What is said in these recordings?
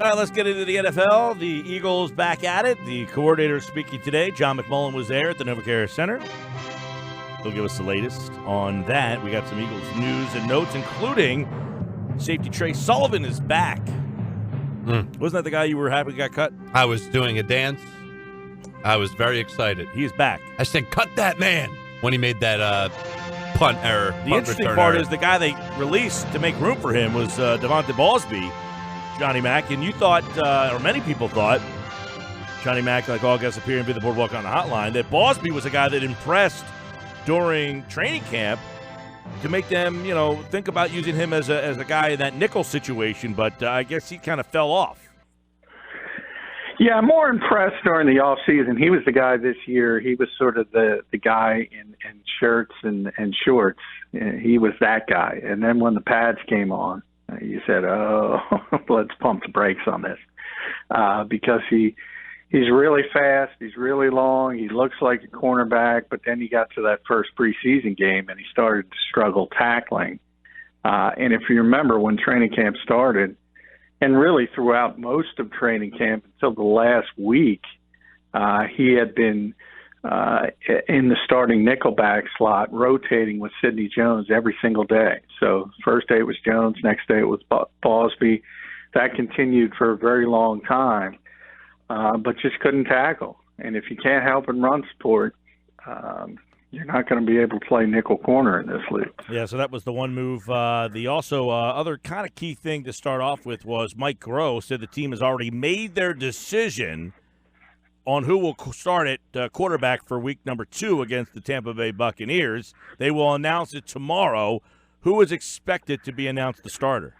All right, let's get into the NFL. The Eagles back at it. The coordinator speaking today, John McMullen, was there at the NovaCare Center. He'll give us the latest on that. We got some Eagles news and notes, including safety Trey Sullivan is back. Wasn't that the guy you were happy got cut? I was doing a dance. I was very excited. He is back. I said, cut that man, when he made that punt error. The interesting part is the guy they released to make room for him was Devontae Ballsby, Johnny Mack, and you thought, or many people thought, Johnny Mack, like all guests appearing via the Boardwalk on the Hotline, that Ballsby was a guy that impressed during training camp to make them, think about using him as a guy in that nickel situation, but I guess he kind of fell off. Yeah, I'm more impressed during the offseason. He was the guy this year. He was sort of the guy in shirts and shorts. He was that guy. And then when the pads came on, you said, oh, let's pump the brakes on this. Because he's really fast, he's really long, he looks like a cornerback, but then he got to that first preseason game and he started to struggle tackling. And if you remember when training camp started, and really throughout most of training camp until the last week, he had been in the starting nickelback slot, rotating with Sidney Jones every single day. So first day it was Jones, next day it was Ballsby. That continued for a very long time, but just couldn't tackle. And if you can't help and run support, you're not going to be able to play nickel corner in this league. Yeah, so that was the one move. The also other kind of key thing to start off with was Mike Groh said the team has already made their decision on who will start at quarterback for week number 2 against the Tampa Bay Buccaneers. They will announce it tomorrow. Who is expected to be announced the starter?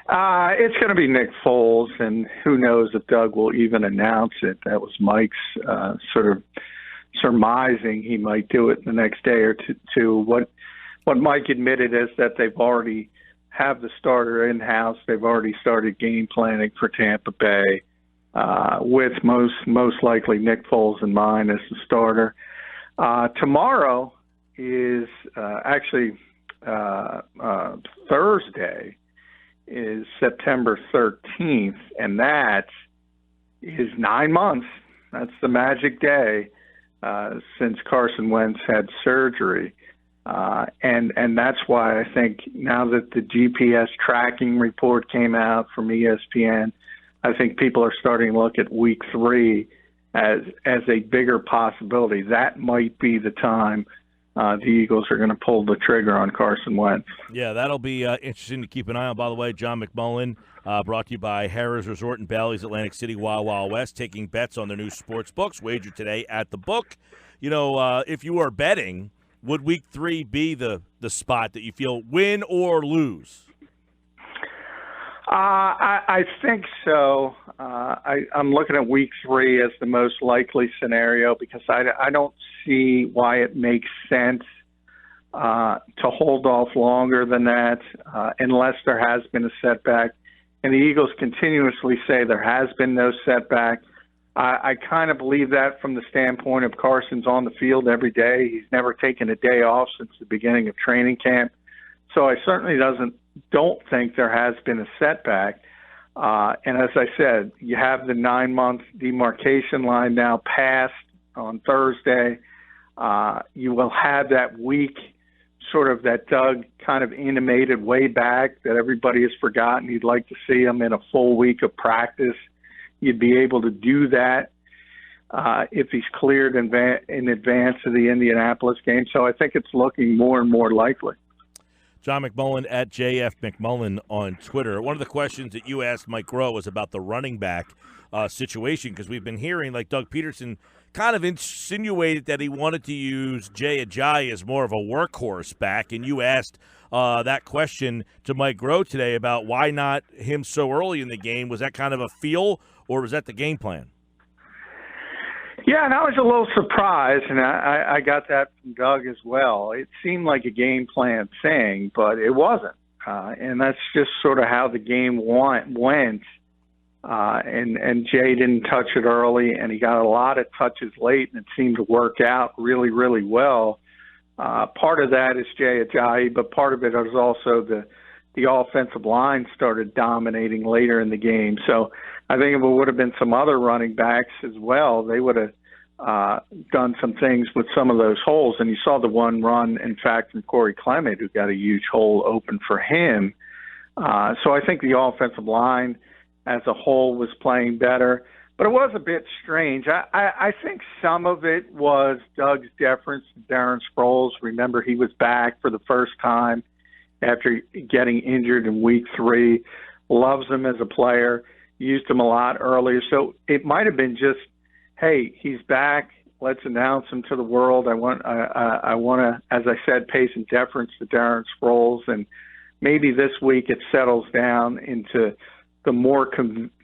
It's going to be Nick Foles, and who knows if Doug will even announce it. That was Mike's sort of surmising he might do it the next day or two. What Mike admitted is that they've already have the starter in-house. They've already started game planning for Tampa Bay, with most likely Nick Foles in mind as the starter. Tomorrow is actually Thursday is September 13th, and that is 9 months. That's the magic day since Carson Wentz had surgery. And that's why I think now that the GPS tracking report came out from ESPN, I think people are starting to look at week 3 as a bigger possibility. That might be the time the Eagles are going to pull the trigger on Carson Wentz. Yeah, that'll be interesting to keep an eye on. By the way, John McMullen, brought to you by Harrah's Resort and Bally's Atlantic City Wild Wild West, taking bets on their new sports books. Wager today at the book. If you are betting, would week 3 be the spot that you feel win or lose? I think so. I'm looking at week 3 as the most likely scenario because I don't see why it makes sense to hold off longer than that unless there has been a setback. And the Eagles continuously say there has been no setback. I kind of believe that from the standpoint of Carson's on the field every day. He's never taken a day off since the beginning of training camp. So I certainly don't think there has been a setback. And as I said, you have the 9-month demarcation line now passed on Thursday. You will have that week sort of that Doug kind of intimated way back that everybody has forgotten. He'd like to see him in a full week of practice. You'd be able to do that if he's cleared in advance of the Indianapolis game. So I think it's looking more and more likely. John McMullen at JF McMullen on Twitter. One of the questions that you asked Mike Groh was about the running back situation because we've been hearing like Doug Peterson kind of insinuated that he wanted to use Jay Ajayi as more of a workhorse back, and you asked that question to Mike Groh today about why not him so early in the game. Was that kind of a feel, or was that the game plan? Yeah, and I was a little surprised, and I got that from Doug as well. It seemed like a game plan thing, but it wasn't. And that's just sort of how the game went. And Jay didn't touch it early, and he got a lot of touches late, and it seemed to work out really, really well. Part of that is Jay Ajayi, but part of it is also the offensive line started dominating later in the game. So I think if it would have been some other running backs as well, they would have done some things with some of those holes. And you saw the one run, in fact, from Corey Clement, who got a huge hole open for him. So I think the offensive line as a whole was playing better. But it was a bit strange. I think some of it was Doug's deference to Darren Sproles. Remember, he was back for the first time after getting injured in week 3. Loves him as a player. Used him a lot earlier. So it might have been just, hey, he's back. Let's announce him to the world. I want to, as I said, pay some deference to Darren Sproles. And maybe this week it settles down into the more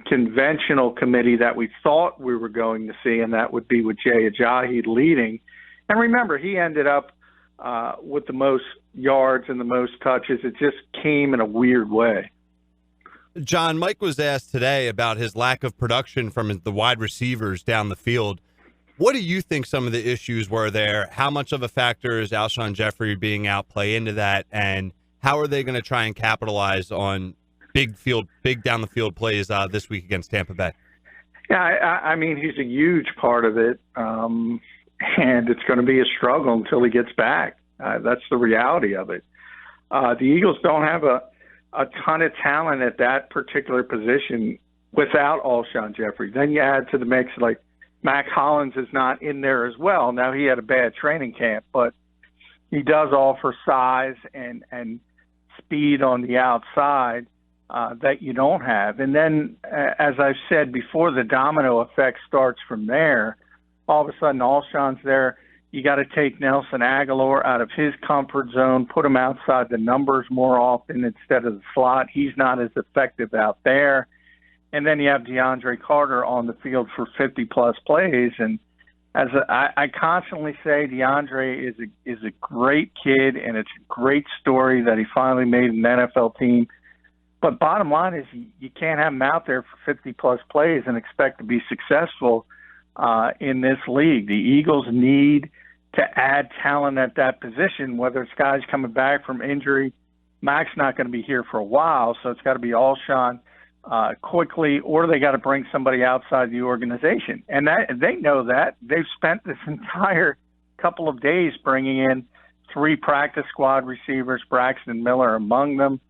conventional committee that we thought we were going to see, and that would be with Jay Ajayi leading. And remember, he ended up with the most yards and the most touches. It just came in a weird way. John, Mike was asked today about his lack of production from the wide receivers down the field. What do you think some of the issues were there? How much of a factor is Alshon Jeffrey being out play into that? And how are they going to try and capitalize on big down the field plays this week against Tampa Bay? Yeah, I mean, he's a huge part of it, and it's going to be a struggle until he gets back. That's the reality of it. The Eagles don't have a ton of talent at that particular position without Alshon Jeffrey. Then you add to the mix, like, Mac Hollins is not in there as well. Now, he had a bad training camp, but he does offer size and speed on the outside that you don't have. And then, as I've said before, the domino effect starts from there. All of a sudden, Alshon's there. You got to take Nelson Aguilar out of his comfort zone, put him outside the numbers more often instead of the slot. He's not as effective out there. And then you have DeAndre Carter on the field for 50-plus plays. And as I constantly say, DeAndre is a great kid, and it's a great story that he finally made an NFL team. But bottom line is you can't have him out there for 50-plus plays and expect to be successful in this league. The Eagles need to add talent at that position, whether it's guys coming back from injury. Mac's not going to be here for a while, so it's got to be Alshon quickly, or they got to bring somebody outside the organization. And they know that. They've spent this entire couple of days bringing in 3 practice squad receivers, Braxton Miller among them.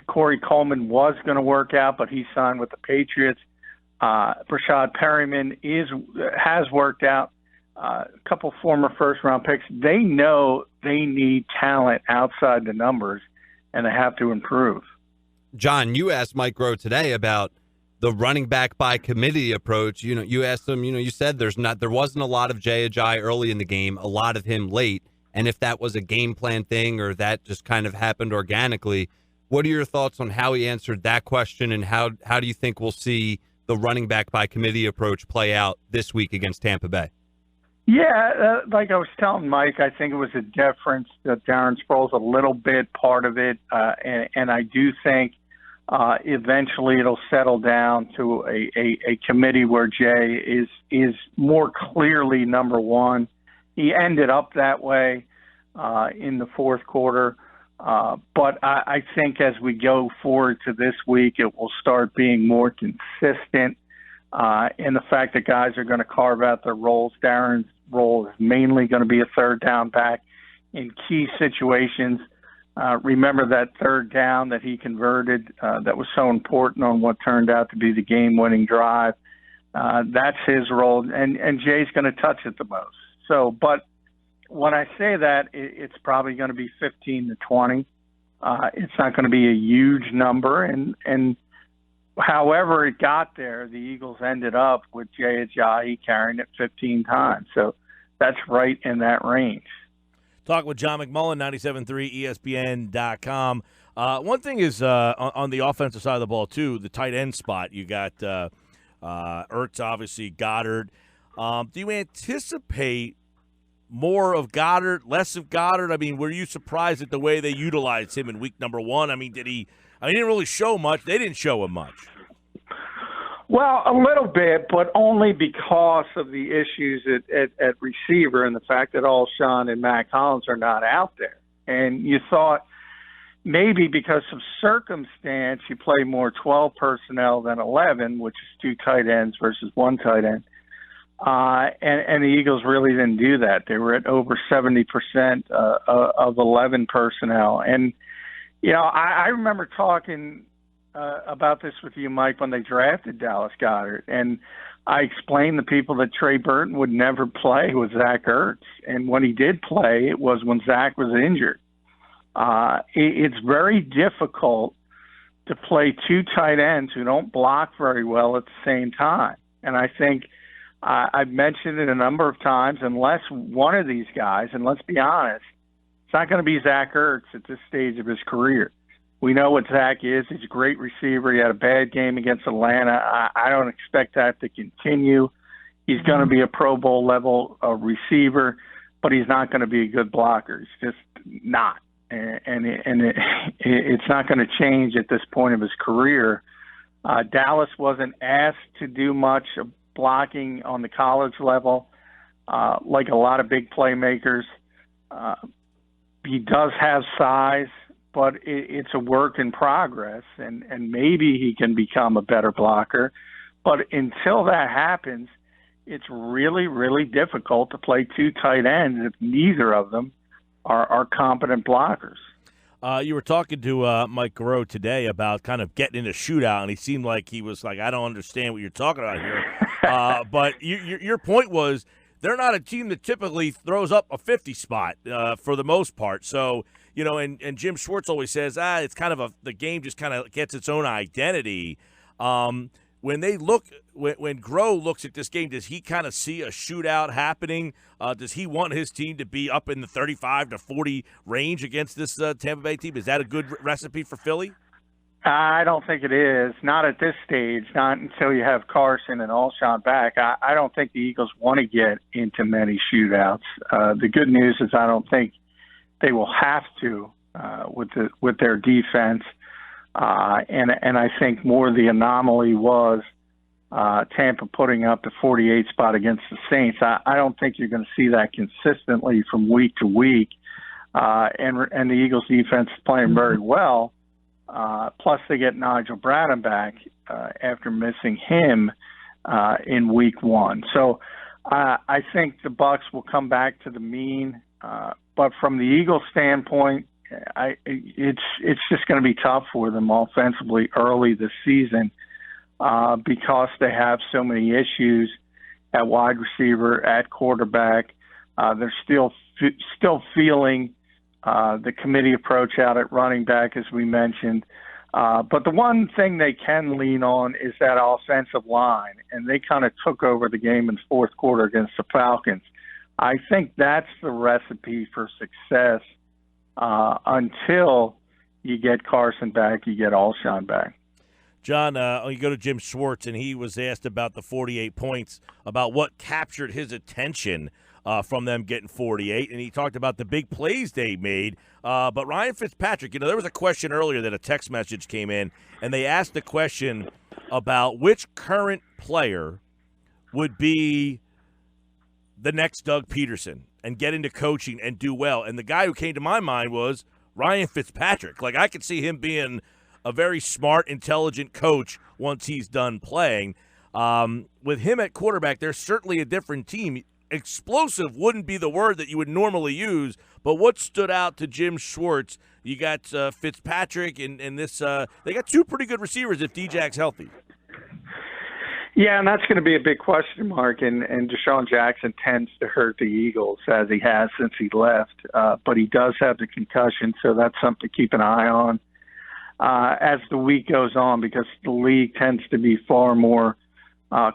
Corey Coleman was going to work out, but he signed with the Patriots. Rashad Perryman has worked out. A couple former first-round picks. They know they need talent outside the numbers, and they have to improve. John, you asked Mike Groh today about the running back by committee approach. You asked him, you said there wasn't a lot of Jay Ajayi early in the game, a lot of him late. And if that was a game plan thing or that just kind of happened organically, what are your thoughts on how he answered that question, and how do you think we'll see the running back by committee approach play out this week against Tampa Bay? Yeah, like I was telling Mike, I think it was a difference that Darren Sproles a little bit part of it, and I do think eventually it'll settle down to a committee where Jay is more clearly number one. He ended up that way in the fourth quarter. But I think as we go forward to this week, it will start being more consistent in the fact that guys are going to carve out their roles. Darren's role is mainly going to be a third down back in key situations. Remember that third down that he converted that was so important on what turned out to be the game-winning drive. That's his role, and Jay's going to touch it the most. So, but when I say that, it's probably going to be 15 to 20. It's not going to be a huge number. And however it got there, the Eagles ended up with Jay Ajayi carrying it 15 times. So that's right in that range. Talk with John McMullen, 97.3 ESPN.com. One thing is on the offensive side of the ball, too, the tight end spot. You got Ertz, obviously, Goddard. Do you anticipate more of Goddard, less of Goddard? I mean, were you surprised at the way they utilized him in week number 1? I mean, he didn't really show much. They didn't show him much. Well, a little bit, but only because of the issues at receiver and the fact that Alshon and Mac Hollins are not out there. And you thought, maybe because of circumstance, you play more 12 personnel than 11, which is 2 tight ends versus 1 tight end. And the Eagles really didn't do that. They were at over 70% of 11 personnel. And, I remember talking about this with you, Mike, when they drafted Dallas Goedert. And I explained to people that Trey Burton would never play with Zach Ertz. And when he did play, it was when Zach was injured. It's very difficult to play 2 tight ends who don't block very well at the same time. And I think I've mentioned it a number of times, unless one of these guys, and let's be honest, it's not going to be Zach Ertz at this stage of his career. We know what Zach is. He's a great receiver. He had a bad game against Atlanta. I don't expect that to continue. He's going to be a Pro Bowl level receiver, but he's not going to be a good blocker. He's just not. And it's not going to change at this point of his career. Dallas wasn't asked to do much blocking on the college level, like a lot of big playmakers. He does have size, but it's a work in progress, and maybe he can become a better blocker. But until that happens, it's really, really difficult to play 2 tight ends if neither of them are competent blockers. You were talking to Mike Garreau today about kind of getting in a shootout, and he seemed like he was like, I don't understand what you're talking about here. But your point was they're not a team that typically throws up a 50 spot for the most part. So, and Jim Schwartz always says, it's kind of the game just kind of gets its own identity. When Groh looks at this game, does he kind of see a shootout happening? Does he want his team to be up in the 35 to 40 range against this Tampa Bay team? Is that a good recipe for Philly? I don't think it is. Not at this stage. Not until you have Carson and Alshon back. I don't think the Eagles want to get into many shootouts. The good news is I don't think they will have to with their defense. And I think more the anomaly was Tampa putting up the 48 spot against the Saints. I don't think you're going to see that consistently from week to week. And the Eagles defense is playing very well. Plus they get Nigel Bradham back after missing him in week 1. So I think the Bucs will come back to the mean. But from the Eagles standpoint, it's just going to be tough for them offensively early this season because they have so many issues at wide receiver, at quarterback. They're still feeling the committee approach out at running back, as we mentioned. But the one thing they can lean on is that offensive line, and they kind of took over the game in the fourth quarter against the Falcons. I think that's the recipe for success until you get Carson back, you get Alshon back. John, you go to Jim Schwartz, and he was asked about the 48 points, about what captured his attention from them getting 48, and he talked about the big plays they made. But Ryan Fitzpatrick, there was a question earlier that a text message came in, and they asked the question about which current player would be the next Doug Peterson and get into coaching and do well. And the guy who came to my mind was Ryan Fitzpatrick. Like, I could see him being a very smart, intelligent coach once he's done playing. With him at quarterback, there's certainly a different team. Explosive wouldn't be the word that you would normally use, but what stood out to Jim Schwartz, you got Fitzpatrick and this they got 2 pretty good receivers if D-Jack's healthy. Yeah, and that's going to be a big question mark, and Deshaun Jackson tends to hurt the Eagles, as he has since he left, but he does have the concussion, so that's something to keep an eye on as the week goes on, because the league tends to be far more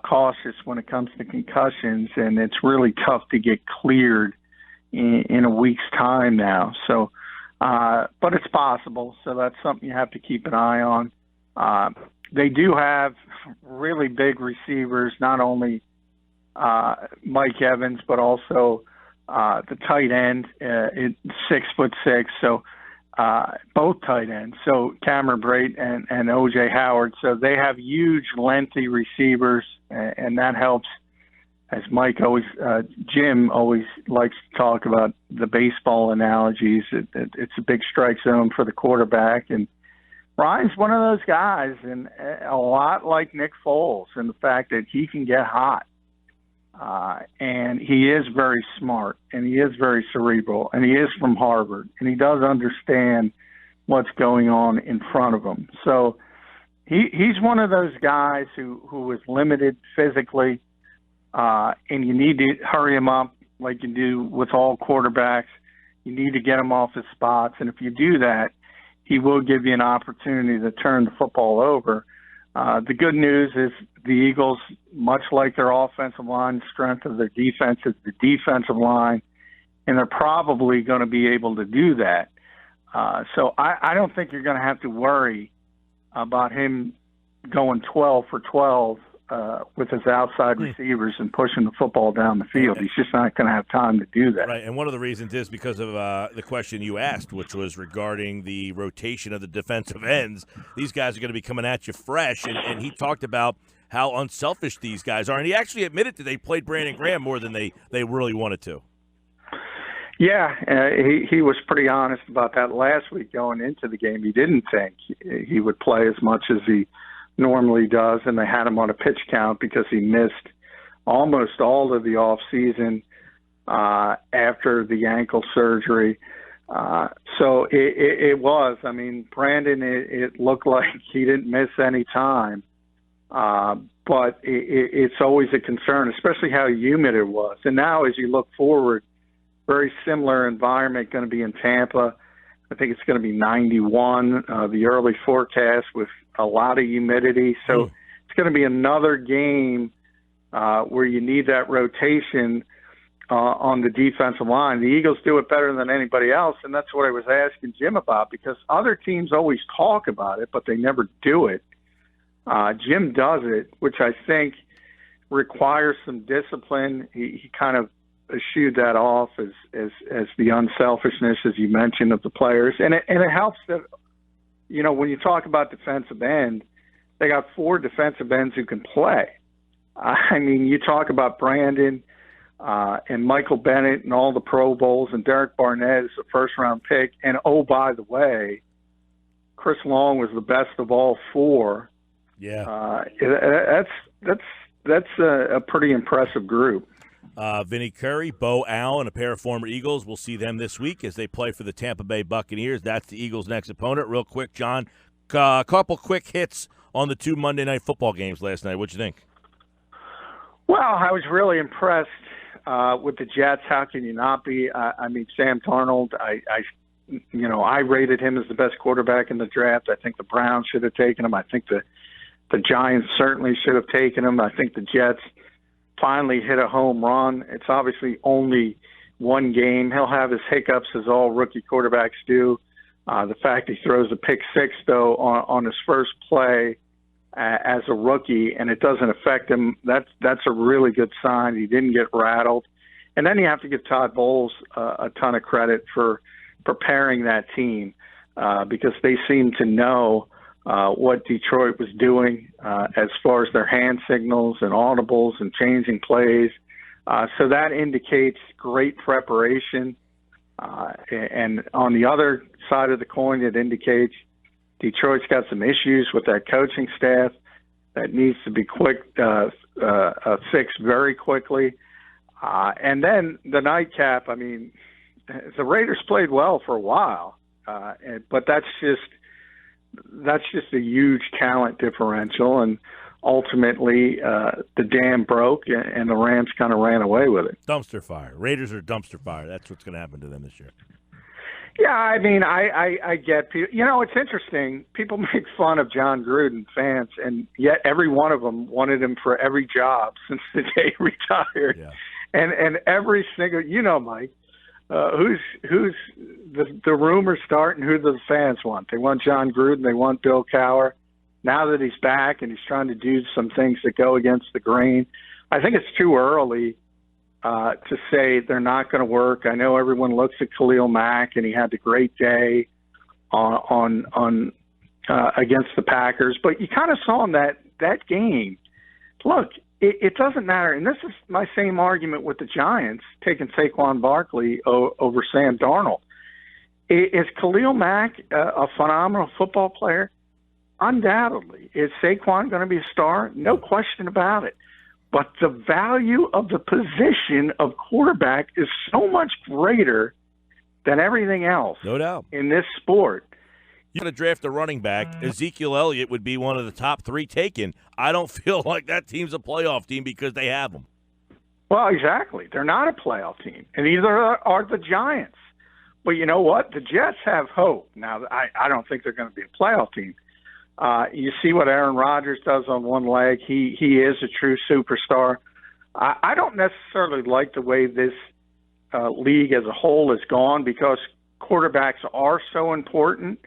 cautious when it comes to concussions, and it's really tough to get cleared in a week's time now. So, but it's possible, so that's something you have to keep an eye on. They do have really big receivers, not only Mike Evans, but also the tight end, 6'6", so both tight ends. So Cameron Brate and O.J. Howard. So they have huge, lengthy receivers, and that helps as Jim always likes to talk about the baseball analogies, it's a big strike zone for the quarterback. And Ryan's one of those guys, and a lot like Nick Foles, in the fact that he can get hot. And he is very smart, and he is very cerebral, and he is from Harvard, and he does understand what's going on in front of him. So he's one of those guys who is limited physically, and you need to hurry him up like you do with all quarterbacks. You need to get him off his spots, and if you do that, he will give you an opportunity to turn the football over. The good news is the Eagles, much like their offensive line, the strength of their defense is the defensive line, and they're probably going to be able to do that. So I don't think you're going to have to worry about him going 12 for 12 with his outside receivers and pushing the football down the field. He's just not going to have time to do that. Right, and one of the reasons is because of the question you asked, which was regarding the rotation of the defensive ends. These guys are going to be coming at you fresh, and he talked about how unselfish these guys are, and he actually admitted that they played Brandon Graham more than they really wanted to. Yeah, he was pretty honest about that last week going into the game. He didn't think he would play as much as he normally does, and they had him on a pitch count because he missed almost all of the off season after the ankle surgery. So it was. I mean, Brandon, it looked like he didn't miss any time, but it's always a concern, especially how humid it was. And now, as you look forward, very similar environment going to be in Tampa. I think it's going to be 91, the early forecast with a lot of humidity. So it's going to be another game where you need that rotation on the defensive line. The Eagles do it better than anybody else, and that's what I was asking Jim about, because other teams always talk about it, but they never do it. Jim does it, which I think requires some discipline. He kind of eschewed that off as the unselfishness, as you mentioned, of the players. And it helps that, you know, when you talk about defensive end, they got 4 defensive ends who can play. I mean, you talk about Brandon and Michael Bennett and all the Pro Bowls, and Derek Barnett is a first-round pick. And, oh, by the way, Chris Long was the best of all 4. Yeah. That's a pretty impressive group. Vinny Curry, Bo Allen, a pair of former Eagles. We'll see them this week as they play for the Tampa Bay Buccaneers. That's the Eagles' next opponent. Real quick, John, a couple quick hits on the 2 Monday Night Football games last night. What'd you think? Well, I was really impressed with the Jets. How can you not be? I mean, Sam Darnold, I rated him as the best quarterback in the draft. I think the Browns should have taken him. I think the Giants certainly should have taken him. I think the Jets finally hit a home run. It's obviously only one game. He'll have his hiccups, as all rookie quarterbacks do. The fact he throws a pick 6, though, on his first play as a rookie, and it doesn't affect him, that's a really good sign. He didn't get rattled. And then you have to give Todd Bowles a ton of credit for preparing that team because they seem to know what Detroit was doing as far as their hand signals and audibles and changing plays. So that indicates great preparation. And on the other side of the coin, it indicates Detroit's got some issues with that coaching staff that needs to be fixed very quickly. And then the nightcap, I mean, the Raiders played well for a while, but that's just a huge talent differential, and ultimately the dam broke, and the Rams kind of ran away with it. Dumpster fire. Raiders are dumpster fire. That's what's going to happen to them this year. Yeah, I mean, I get people. You know, it's interesting. People make fun of John Gruden, fans, and yet every one of them wanted him for every job since the day he retired. Yeah. And every single, you know, Mike, who's the rumors start and who the fans want. They want John Gruden. They want Bill Cowher. Now that he's back and he's trying to do some things that go against the grain, I think it's too early to say they're not going to work. I know everyone looks at Khalil Mack, and he had the great day on against the Packers, but you kind of saw in that game. Look, it doesn't matter. And this is my same argument with the Giants taking Saquon Barkley over Sam Darnold. Is Khalil Mack a phenomenal football player? Undoubtedly. Is Saquon going to be a star? No question about it. But the value of the position of quarterback is so much greater than everything else. No doubt. In this sport. You're going to draft a running back. Ezekiel Elliott would be one of the top 3 taken. I don't feel like that team's a playoff team because they have him. Well, exactly. They're not a playoff team, and neither are the Giants. But you know what? The Jets have hope. Now, I don't think they're going to be a playoff team. You see what Aaron Rodgers does on one leg. He is a true superstar. I don't necessarily like the way this league as a whole has gone because quarterbacks are so important.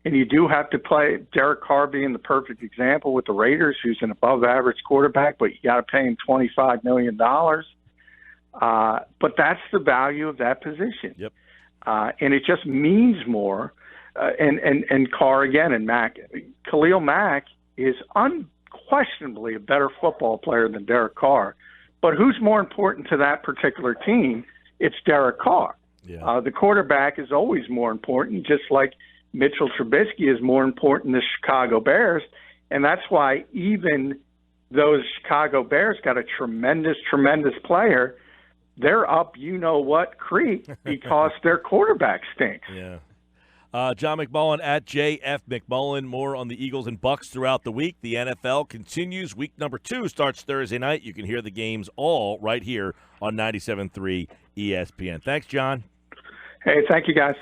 And you do have to play Derek Carr being the perfect example with the Raiders, who's an above-average quarterback, but you got to pay him $25 million. But that's the value of that position. Yep. And it just means more. And Carr again and Mack. Khalil Mack is unquestionably a better football player than Derek Carr. But who's more important to that particular team? It's Derek Carr. Yeah. The quarterback is always more important, just like Mitchell Trubisky is more important than the Chicago Bears. And that's why even those Chicago Bears got a tremendous, tremendous player, they're up you-know-what creek because their quarterback stinks. Yeah. John McMullen at JF McMullen. More on the Eagles and Bucks throughout the week. The NFL continues. Week number 2 starts Thursday night. You can hear the games all right here on 97.3 ESPN. Thanks, John. Hey, thank you, guys.